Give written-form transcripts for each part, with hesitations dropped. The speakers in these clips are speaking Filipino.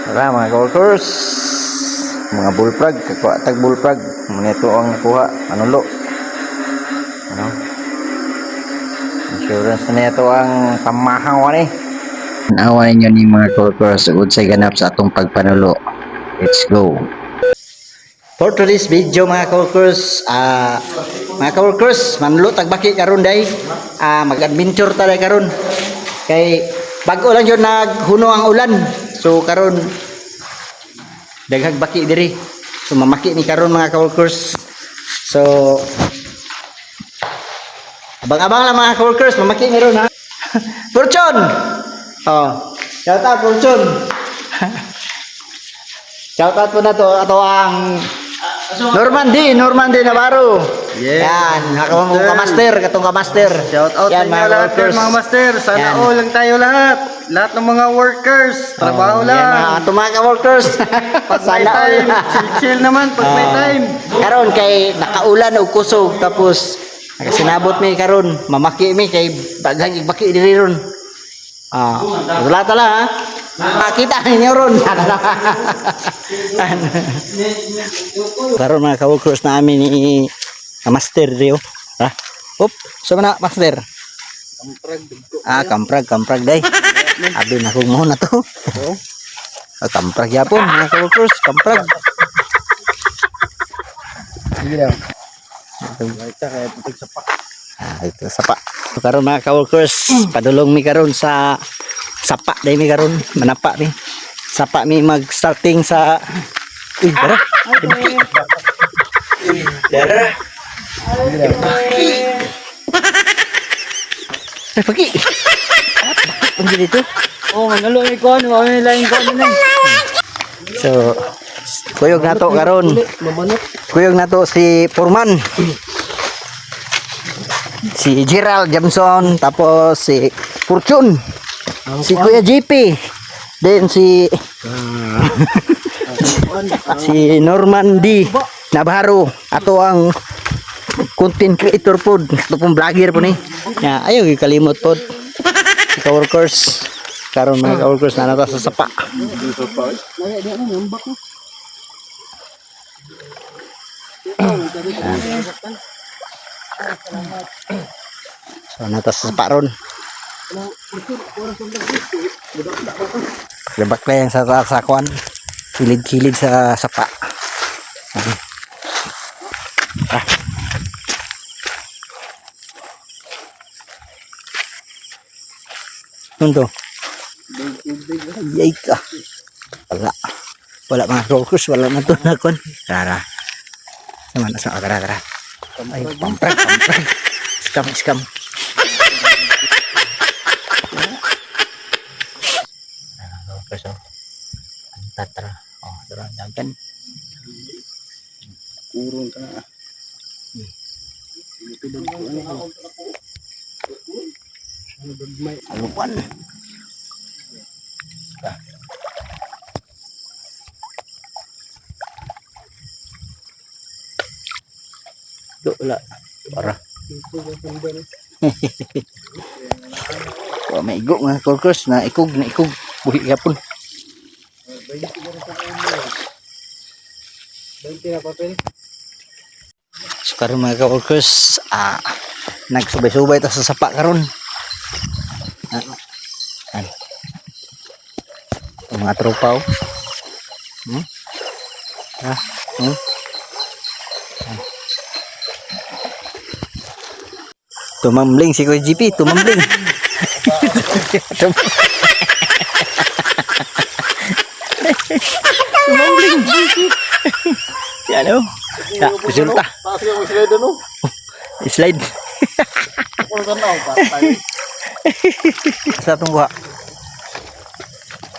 Tara mga ka-workers, mga bullfrog, kakuha tag bullfrog. Muna ito ang kuha, manulo. Ano? Insurance na ito ang pamahaw ni. Nawain nyo ni mga ka-workers, udsay ganap sa atong pagpanulo. Let's go. For today's video mga ka-workers, manulo tagbaki karon day. Mag-adventure tayo karon. Kay bago lang yun naghuno ang ulan. So karon daghag baki diri. So mamaki ni karon mga ka-workers. So abang-abang lang mga ka-workers, mamaki ni ron ha. Fortune. Oh, shout out Fortune. Shout out po na to ato ang Normandy Navarro. Yes. Yan, katong ka-master. Shout out yan, sa inyo lahat mga master. Sana Yan. all lang tayo lahat. Lahat ng mga workers. Trabaho lang. Yan, mga ka-workers. Pag may time, chill naman pag may time. Karon kay nakaulan og kusog tapos nakasinabot mi karon mamaki mi kay daghang baki diri ron. Wala tala ha. Makita ninyo ron. Karon mga ka-workers namin ni master Rio. Ha? Op, so na master. Kamprag day. Abi na kung mo na to. Kamprag yapon mga ka-workers, kamprag. Sige lang. Ito sapa. So, karon mga ka-workers, padulong mi karon sa sapa day mi karon, manapa mi. Sapa mi mag-starting sa dara. Dara. Pagi. Ang dito. Oh, manalo ni kon, may line kon na. So, kuyog nato karon. Kuyog nato si Foreman. Si Gerald Jamson, tapos si Fortune. Si Kuya JP. Then si si Normandy Navarro. Ato ang content creator pod. Ato pong vlogger po ni. Ya, ayaw kalimot pod. Ka-workers. Karon mga ka-workers na nata sa sapa. So nata sa sapa ron. Lebak na yan sa sakwan. Kilid-kilid sa sapa. Nunto. Yay ka. Wala mga rokus. Wala na to na kon. Tara. Sama na sa tara. Ay, pamprag. Scam. So, tatra. Oh, durang dagan. Kurong ka na. Alupan. Wala. Para. Wa may igok nga korkos na ikog. Buhi yapon. So karon mga ka-workers, nagsubay-subay ta sa sapa karon. Mga tropa oh. Tumambling si Kuya GP, tumambling. Tumambling. Yan oh. Ya, resulta. Slide. Sa itong buha.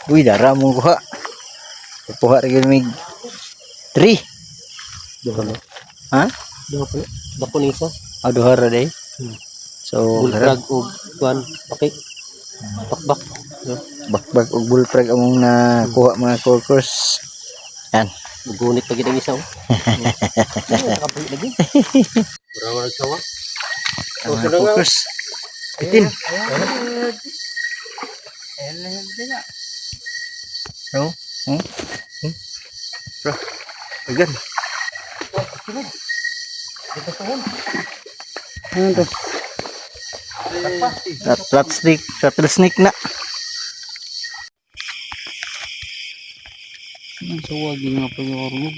Uy, dara mong buha. Buha rin may 3. Ha? Dako ni isa. Duha ra day. So, Bullfrog o kuan, pakik. Bakbak. Bakbak og bullfrog among nakuha mga workers. Yan. Bugunit lagi ng isa. Kapag lagi. Mura nagsawa. Mga workers. Bitin. So, Bro, agan. Ano to? Rattlesnake na. Ang sawag yung nga pag ormo.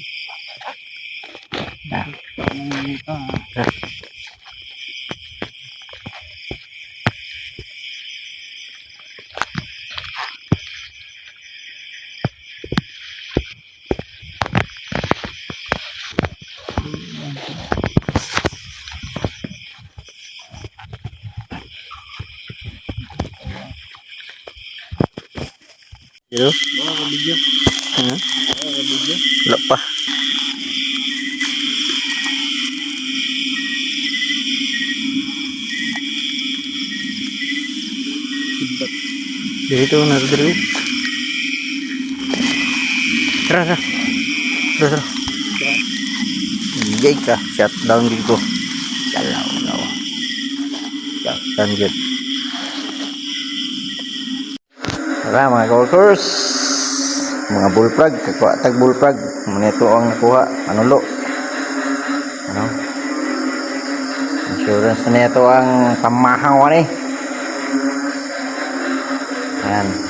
Yo. Wala pa. Dito na dito. Tara. Gay ka, shutdown dito. Galaw. Shutdown dito. Tara mga golfers. Mga bullfrog, kakuha bullfrog. Manito ang nakuha, manulo. Ano? Insurance na ito ang pamahaw ni. Ayan.